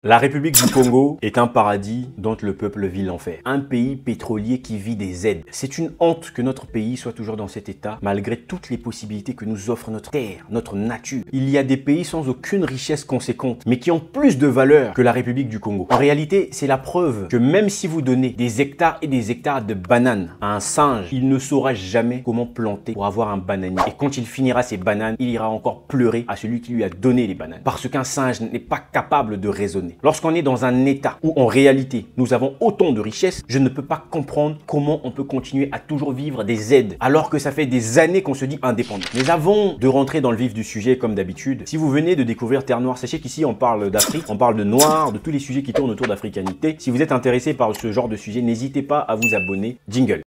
La République du Congo est un paradis dont le peuple vit l'enfer. Un pays pétrolier qui vit des aides. C'est une honte que notre pays soit toujours dans cet état, malgré toutes les possibilités que nous offre notre terre, notre nature. Il y a des pays sans aucune richesse conséquente, mais qui ont plus de valeur que la République du Congo. En réalité, c'est la preuve que même si vous donnez des hectares et des hectares de bananes à un singe, il ne saura jamais comment planter pour avoir un bananier. Et quand il finira ses bananes, il ira encore pleurer à celui qui lui a donné les bananes. Parce qu'un singe n'est pas capable de raisonner. Lorsqu'on est dans un état où en réalité nous avons autant de richesses, je ne peux pas comprendre comment on peut continuer à toujours vivre des aides alors que ça fait des années qu'on se dit indépendant. Mais avant de rentrer dans le vif du sujet comme d'habitude, si vous venez de découvrir Terre Noire, sachez qu'ici on parle d'Afrique, on parle de noir, de tous les sujets qui tournent autour d'africanité. Si vous êtes intéressé par ce genre de sujet, n'hésitez pas à vous abonner. Jingle.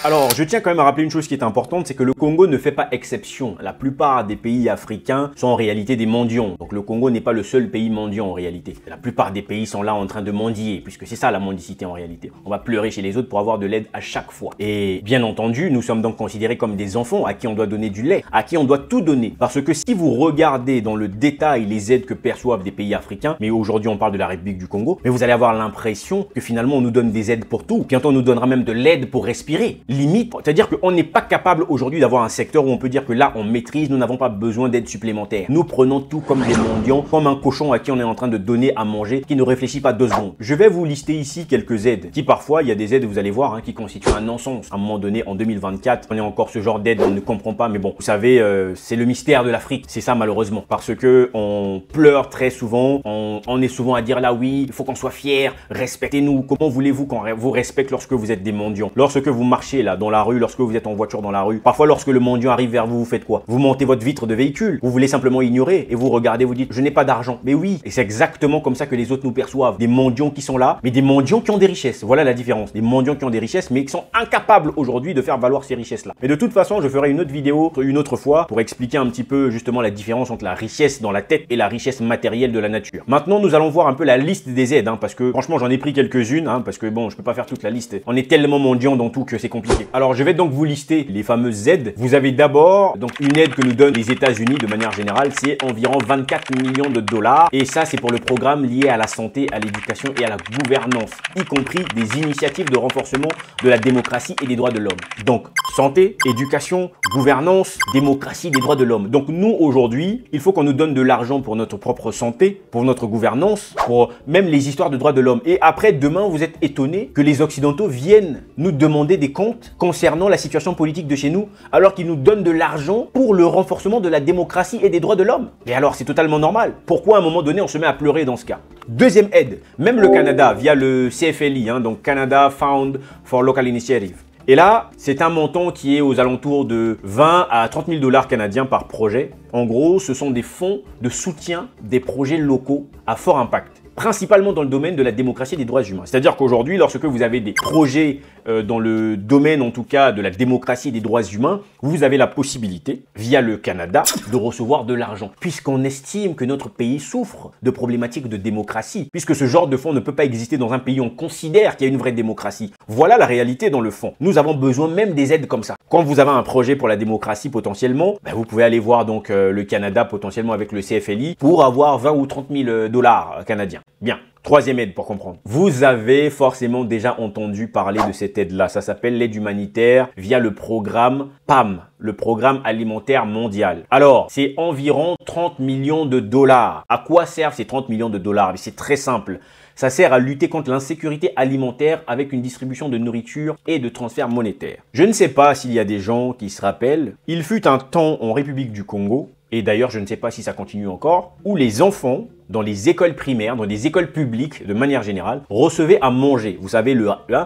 Alors, je tiens quand même à rappeler une chose qui est importante, c'est que le Congo ne fait pas exception. La plupart des pays africains sont en réalité des mendiants. Donc le Congo n'est pas le seul pays mendiant en réalité. La plupart des pays sont là en train de mendier, puisque c'est ça la mendicité en réalité. On va pleurer chez les autres pour avoir de l'aide à chaque fois. Et bien entendu, nous sommes donc considérés comme des enfants à qui on doit donner du lait, à qui on doit tout donner. Parce que si vous regardez dans le détail les aides que perçoivent des pays africains, mais aujourd'hui on parle de la République du Congo, mais vous allez avoir l'impression que finalement on nous donne des aides pour tout. Bientôt on nous donnera même de l'aide pour respirer. Limite, c'est-à-dire qu'on n'est pas capable aujourd'hui d'avoir un secteur où on peut dire que là on maîtrise, nous n'avons pas besoin d'aide supplémentaire. Nous prenons tout comme des mendiants, comme un cochon à qui on est en train de donner à manger, qui ne réfléchit pas 2 secondes. Je vais vous lister ici quelques aides, qui parfois, il y a des aides, vous allez voir, qui constituent un non-sens. À un moment donné, en 2024, on est encore ce genre d'aide, on ne comprend pas, mais bon, vous savez, c'est le mystère de l'Afrique, c'est ça malheureusement, parce que on pleure très souvent, on est souvent à dire là oui, il faut qu'on soit fier, respectez-nous. Comment voulez-vous qu'on vous respecte lorsque vous êtes des mendiants? Lorsque vous marchez là dans la rue, lorsque vous êtes en voiture dans la rue, parfois lorsque le mendiant arrive vers vous, vous faites quoi? Vous montez votre vitre de véhicule, vous voulez simplement ignorer et vous regardez, vous dites je n'ai pas d'argent. Mais oui, et c'est exactement comme ça que les autres nous perçoivent. Des mendiants qui sont là, mais des mendiants qui ont des richesses. Voilà la différence. Des mendiants qui ont des richesses, mais qui sont incapables aujourd'hui de faire valoir ces richesses-là. Mais de toute façon, je ferai une autre vidéo une autre fois pour expliquer un petit peu justement la différence entre la richesse dans la tête et la richesse matérielle de la nature. Maintenant, nous allons voir un peu la liste des aides, parce que franchement, j'en ai pris quelques-unes, parce que bon, je peux pas faire toute la liste. On est tellement mendiants dans tout que c'est compliqué. Alors, je vais donc vous lister les fameuses aides. Vous avez d'abord donc une aide que nous donnent les États-Unis de manière générale, c'est environ 24 millions de dollars. Et ça, c'est pour le programme lié à la santé, à l'éducation et à la gouvernance, y compris des initiatives de renforcement de la démocratie et des droits de l'homme. Donc, santé, éducation, gouvernance, démocratie, des droits de l'homme. Donc nous, aujourd'hui, il faut qu'on nous donne de l'argent pour notre propre santé, pour notre gouvernance, pour même les histoires de droits de l'homme. Et après, demain, vous êtes étonnés que les Occidentaux viennent nous demander des comptes concernant la situation politique de chez nous, alors qu'ils nous donnent de l'argent pour le renforcement de la démocratie et des droits de l'homme. Et alors, c'est totalement normal. Pourquoi à un moment donné, on se met à pleurer dans ce cas? Deuxième aide, même le Canada, via le CFLI, donc Canada Fund for Local Initiative. Et là, c'est un montant qui est aux alentours de 20 à 30 000 dollars canadiens par projet. En gros, ce sont des fonds de soutien des projets locaux à fort impact, principalement dans le domaine de la démocratie et des droits humains. C'est-à-dire qu'aujourd'hui, lorsque vous avez des projets dans le domaine, en tout cas, de la démocratie et des droits humains, vous avez la possibilité, via le Canada, de recevoir de l'argent, puisqu'on estime que notre pays souffre de problématiques de démocratie, puisque ce genre de fonds ne peut pas exister dans un pays où on considère qu'il y a une vraie démocratie. Voilà la réalité dans le fond. Nous avons besoin même des aides comme ça. Quand vous avez un projet pour la démocratie potentiellement, vous pouvez aller voir donc le Canada potentiellement avec le CFLI pour avoir 20 ou 30 000 dollars canadiens. Bien. Troisième aide pour comprendre. Vous avez forcément déjà entendu parler de cette aide-là. Ça s'appelle l'aide humanitaire via le programme PAM, le programme alimentaire mondial. Alors, c'est environ 30 millions de dollars. À quoi servent ces 30 millions de dollars? C'est très simple. Ça sert à lutter contre l'insécurité alimentaire avec une distribution de nourriture et de transferts monétaires. Je ne sais pas s'il y a des gens qui se rappellent, il fut un temps en République du Congo, et d'ailleurs je ne sais pas si ça continue encore, où les enfants dans les écoles primaires, dans les écoles publiques de manière générale, recevaient à manger. Vous savez,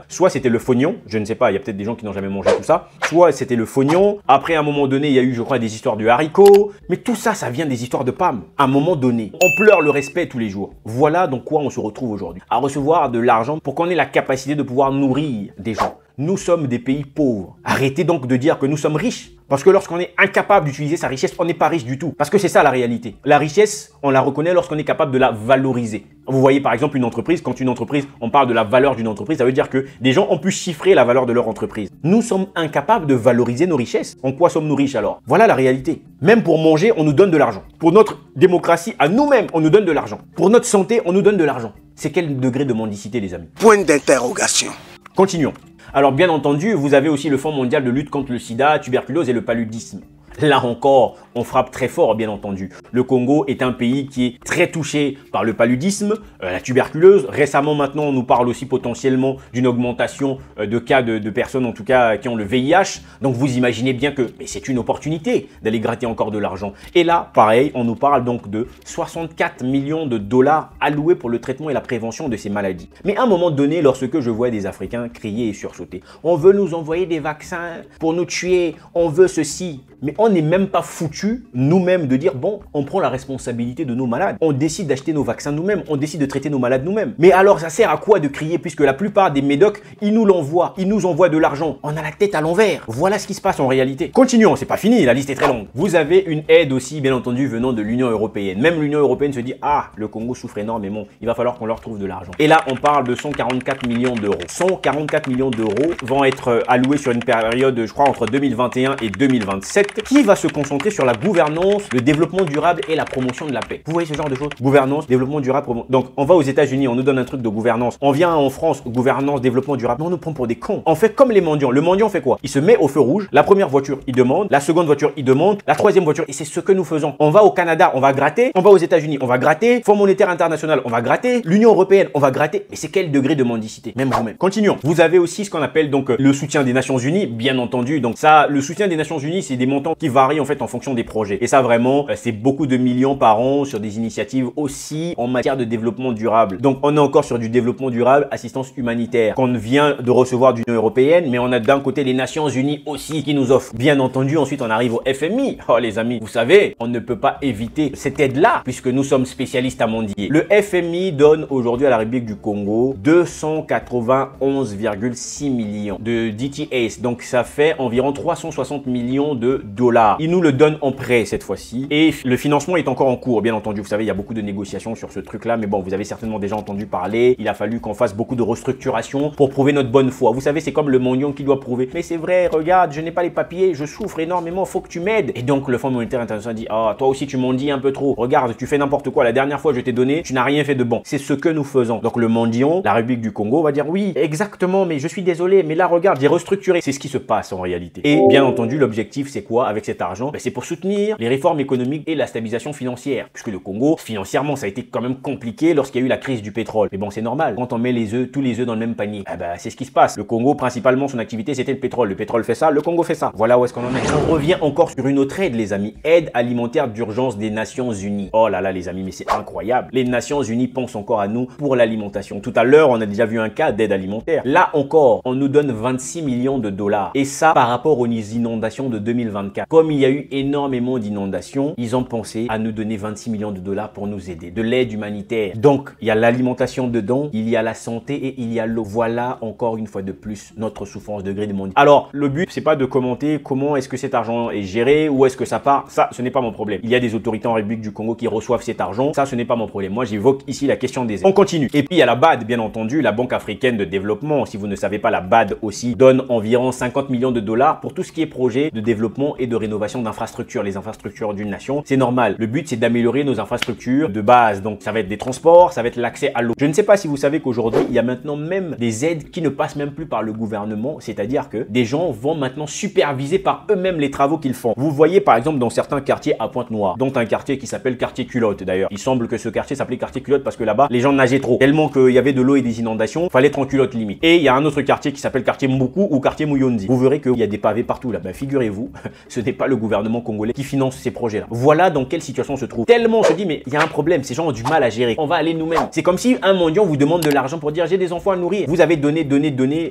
soit c'était le fognon, je ne sais pas, il y a peut-être des gens qui n'ont jamais mangé tout ça, soit c'était le fognon, après à un moment donné, il y a eu, je crois, des histoires de haricots, mais tout ça, ça vient des histoires de PAM. À un moment donné, on pleure le respect tous les jours. Voilà dans quoi on se retrouve aujourd'hui, à recevoir de l'argent pour qu'on ait la capacité de pouvoir nourrir des gens. Nous sommes des pays pauvres. Arrêtez donc de dire que nous sommes riches. Parce que lorsqu'on est incapable d'utiliser sa richesse, on n'est pas riche du tout. Parce que c'est ça la réalité. La richesse, on la reconnaît lorsqu'on est capable de la valoriser. Vous voyez par exemple une entreprise, quand une entreprise, on parle de la valeur d'une entreprise, ça veut dire que des gens ont pu chiffrer la valeur de leur entreprise. Nous sommes incapables de valoriser nos richesses. En quoi sommes-nous riches alors? Voilà la réalité. Même pour manger, on nous donne de l'argent. Pour notre démocratie, à nous-mêmes, on nous donne de l'argent. Pour notre santé, on nous donne de l'argent. C'est quel degré de mendicité, les amis? Point d'interrogation. Continuons. Alors bien entendu, vous avez aussi le Fonds mondial de lutte contre le sida, la tuberculose et le paludisme. Là encore, on frappe très fort, bien entendu. Le Congo est un pays qui est très touché par le paludisme, la tuberculose. Récemment, maintenant, on nous parle aussi potentiellement d'une augmentation de cas de personnes, en tout cas, qui ont le VIH. Donc, vous imaginez bien que c'est une opportunité d'aller gratter encore de l'argent. Et là, pareil, on nous parle donc de 64 millions de dollars alloués pour le traitement et la prévention de ces maladies. Mais à un moment donné, lorsque je vois des Africains crier et sursauter, on veut nous envoyer des vaccins pour nous tuer, on veut ceci. Mais on n'est même pas foutu nous-mêmes de dire bon, on prend la responsabilité de nos malades. On décide d'acheter nos vaccins nous-mêmes, on décide de traiter nos malades nous-mêmes. Mais alors ça sert à quoi de crier puisque la plupart des médocs, ils nous l'envoient, ils nous envoient de l'argent. On a la tête à l'envers. Voilà ce qui se passe en réalité. Continuons, c'est pas fini, la liste est très longue. Vous avez une aide aussi bien entendu venant de l'Union européenne. Même l'Union européenne se dit ah, le Congo souffre énormément, il va falloir qu'on leur trouve de l'argent. Et là, on parle de 144 millions d'euros. 144 millions d'euros vont être alloués sur une période, je crois, entre 2021 et 2027. Qui va se concentrer sur la gouvernance, le développement durable et la promotion de la paix. Vous voyez ce genre de choses? Gouvernance, développement durable, Donc, on va aux États-Unis, on nous donne un truc de gouvernance. On vient en France, gouvernance, développement durable. Mais on nous prend pour des cons. On fait comme les mendiants. Le mendiant fait quoi? Il se met au feu rouge. La première voiture, il demande. La seconde voiture, il demande. La troisième voiture, et c'est ce que nous faisons. On va au Canada, on va gratter. On va aux États-Unis, on va gratter. Fonds monétaire international, on va gratter. L'Union européenne, on va gratter. Mais c'est quel degré de mendicité? Même vous-même. Continuons. Vous avez aussi ce qu'on appelle donc le soutien des Nations Unies, bien entendu. Donc ça, le soutien des Nations Unies, c'est des montants qui varient en fait en fonction des projets. Et ça vraiment, c'est beaucoup de millions par an sur des initiatives aussi en matière de développement durable. Donc on est encore sur du développement durable, assistance humanitaire qu'on vient de recevoir de l'Union européenne, mais on a d'un côté les Nations Unies aussi qui nous offrent. Bien entendu, ensuite on arrive au FMI. Oh les amis, vous savez, on ne peut pas éviter cette aide-là puisque nous sommes spécialistes à mendier. Le FMI donne aujourd'hui à la République du Congo 291,6 millions de DTS. Donc ça fait environ 360 millions de dollars. Il nous le donne en prêt cette fois-ci et le financement est encore en cours, bien entendu. Vous savez, il y a beaucoup de négociations sur ce truc-là, mais bon, vous avez certainement déjà entendu parler. Il a fallu qu'on fasse beaucoup de restructuration pour prouver notre bonne foi. Vous savez, c'est comme le mendiant qui doit prouver. Mais c'est vrai, regarde, je n'ai pas les papiers, je souffre énormément, faut que tu m'aides. Et donc le Fonds monétaire international dit ah, toi aussi tu mendies un peu trop. Regarde, tu fais n'importe quoi. La dernière fois je t'ai donné, tu n'as rien fait de bon. C'est ce que nous faisons. Donc le mendiant, la République du Congo va dire oui, exactement, mais je suis désolé, mais là regarde, j'ai restructuré. C'est ce qui se passe en réalité. Et bien entendu, l'objectif c'est quoi avec cet argent? C'est pour soutenir les réformes économiques et la stabilisation financière. Puisque le Congo, financièrement, ça a été quand même compliqué lorsqu'il y a eu la crise du pétrole. Mais bon, c'est normal. Quand on met tous les œufs dans le même panier, c'est ce qui se passe. Le Congo, principalement, son activité, c'était le pétrole. Le pétrole fait ça, le Congo fait ça. Voilà où est-ce qu'on en est. On revient encore sur une autre aide, les amis. Aide alimentaire d'urgence des Nations Unies. Oh là là, les amis, mais c'est incroyable. Les Nations Unies pensent encore à nous pour l'alimentation. Tout à l'heure, on a déjà vu un cas d'aide alimentaire. Là encore, on nous donne 26 millions de dollars. Et ça, par rapport aux inondations de 2024. Comme il y a eu énormément d'inondations, ils ont pensé à nous donner 26 millions de dollars pour nous aider. De l'aide humanitaire. Donc, il y a l'alimentation dedans, il y a la santé et il y a l'eau. Voilà encore une fois de plus notre souffrance, degré de monde. Alors, le but, c'est pas de commenter comment est-ce que cet argent est géré, où est-ce que ça part. Ça, ce n'est pas mon problème. Il y a des autorités en République du Congo qui reçoivent cet argent. Ça, ce n'est pas mon problème. Moi, j'évoque ici la question des aides. On continue. Et puis, il y a la BAD, bien entendu, la Banque africaine de développement. Si vous ne savez pas, la BAD aussi donne environ 50 millions de dollars pour tout ce qui est projet de développement et de rénovation d'infrastructures. Les infrastructures d'une nation, c'est normal. Le but, c'est d'améliorer nos infrastructures de base. Donc, ça va être des transports, ça va être l'accès à l'eau. Je ne sais pas si vous savez qu'aujourd'hui, il y a maintenant même des aides qui ne passent même plus par le gouvernement. C'est-à-dire que des gens vont maintenant superviser par eux-mêmes les travaux qu'ils font. Vous voyez, par exemple, dans certains quartiers à Pointe-Noire, dont un quartier qui s'appelle quartier Culotte d'ailleurs. Il semble que ce quartier s'appelait quartier Culotte parce que là-bas, les gens nageaient trop. Tellement qu'il y avait de l'eau et des inondations, fallait être en culotte limite. Et il y a un autre quartier qui s'appelle quartier Mbuku ou quartier Muyonzi. Vous verrez qu'il y a des pavés partout là. Figurez-vous, ce n'est pas le gouvernement congolais qui finance ces projets-là. Voilà dans quelle situation on se trouve. Tellement on se dit, mais il y a un problème, ces gens ont du mal à gérer. On va aller nous-mêmes. C'est comme si un mendiant vous demande de l'argent pour dire j'ai des enfants à nourrir. Vous avez donné.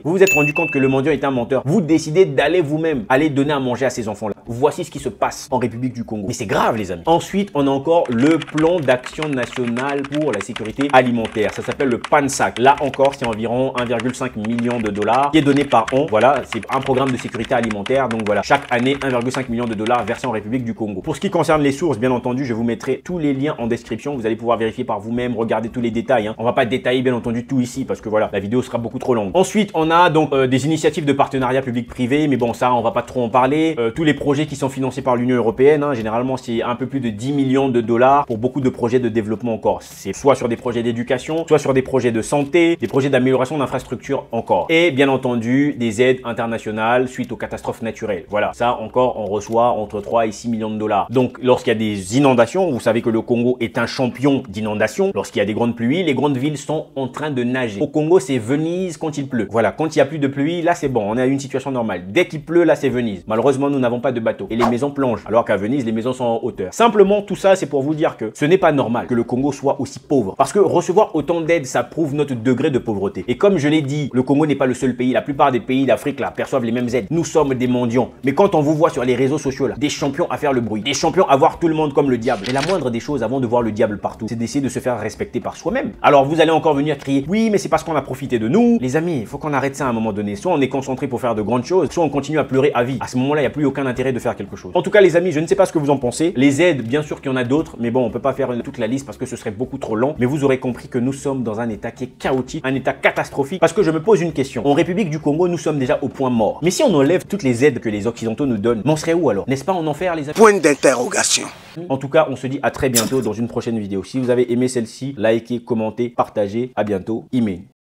Vous vous êtes rendu compte que le mendiant est un menteur. Vous décidez d'aller vous-même aller donner à manger à ces enfants-là. Voici ce qui se passe en République du Congo. Mais c'est grave les amis. Ensuite, on a encore le plan d'action national pour la sécurité alimentaire. Ça s'appelle le PANSAC. Là encore, c'est environ 1,5 million de dollars qui est donné par an. Voilà, c'est un programme de sécurité alimentaire. Donc voilà, chaque année, 1,5 million de dollars versés en République du Congo. Pour ce qui concerne les sources, bien entendu, je vous mettrai tous les liens en description. Vous allez pouvoir vérifier par vous-même, regarder tous les détails. On va pas détailler bien entendu tout ici parce que voilà, la vidéo sera beaucoup trop longue. Ensuite, on a donc des initiatives de partenariat public-privé, mais bon, ça, on va pas trop en parler. Tous les projets qui sont financés par l'Union européenne, généralement, c'est un peu plus de 10 millions de dollars pour beaucoup de projets de développement encore. C'est soit sur des projets d'éducation, soit sur des projets de santé, des projets d'amélioration d'infrastructures encore. Et bien entendu, des aides internationales suite aux catastrophes naturelles. Voilà, ça encore, on reçoit entre 3 et 6 millions de dollars. Donc, lorsqu'il y a des inondations, vous savez que le Congo est un champion d'inondations. Lorsqu'il y a des grandes pluies, les grandes villes sont en train de nager. Au Congo, c'est Venise quand il pleut. Voilà, quand il n'y a plus de pluie, là c'est bon, on a une situation normale. Dès qu'il pleut, là c'est Venise. Malheureusement, nous n'avons pas de bateau et les maisons plongent, alors qu'à Venise, les maisons sont en hauteur. Simplement, tout ça, c'est pour vous dire que ce n'est pas normal que le Congo soit aussi pauvre. Parce que recevoir autant d'aide, ça prouve notre degré de pauvreté. Et comme je l'ai dit, le Congo n'est pas le seul pays. La plupart des pays d'Afrique là perçoivent les mêmes aides. Nous sommes des mendiants. Mais quand on vous voit sur les réseaux sociaux là, des champions à faire le bruit, des champions à voir tout le monde comme le diable. Et la moindre des choses avant de voir le diable partout, c'est d'essayer de se faire respecter par soi-même. Alors vous allez encore venir crier, oui, mais c'est parce qu'on a profité de nous. Les amis, il faut qu'on arrête ça à un moment donné. Soit on est concentré pour faire de grandes choses, soit on continue à pleurer à vie. À ce moment-là, il n'y a plus aucun intérêt de faire quelque chose. En tout cas, les amis, je ne sais pas ce que vous en pensez. Les aides, bien sûr qu'il y en a d'autres, mais bon, on peut pas faire toute la liste parce que ce serait beaucoup trop long. Mais vous aurez compris que nous sommes dans un état qui est chaotique, un état catastrophique. Parce que je me pose une question. En République du Congo, nous sommes déjà au point mort. Mais si on enlève toutes les aides que les Occidentaux nous donnent, on serait où alors? N'est-ce pas en enfer, les amis? Point d'interrogation. En tout cas, on se dit à très bientôt dans une prochaine vidéo. Si vous avez aimé celle-ci, likez, commentez, partagez. À bientôt. Imen.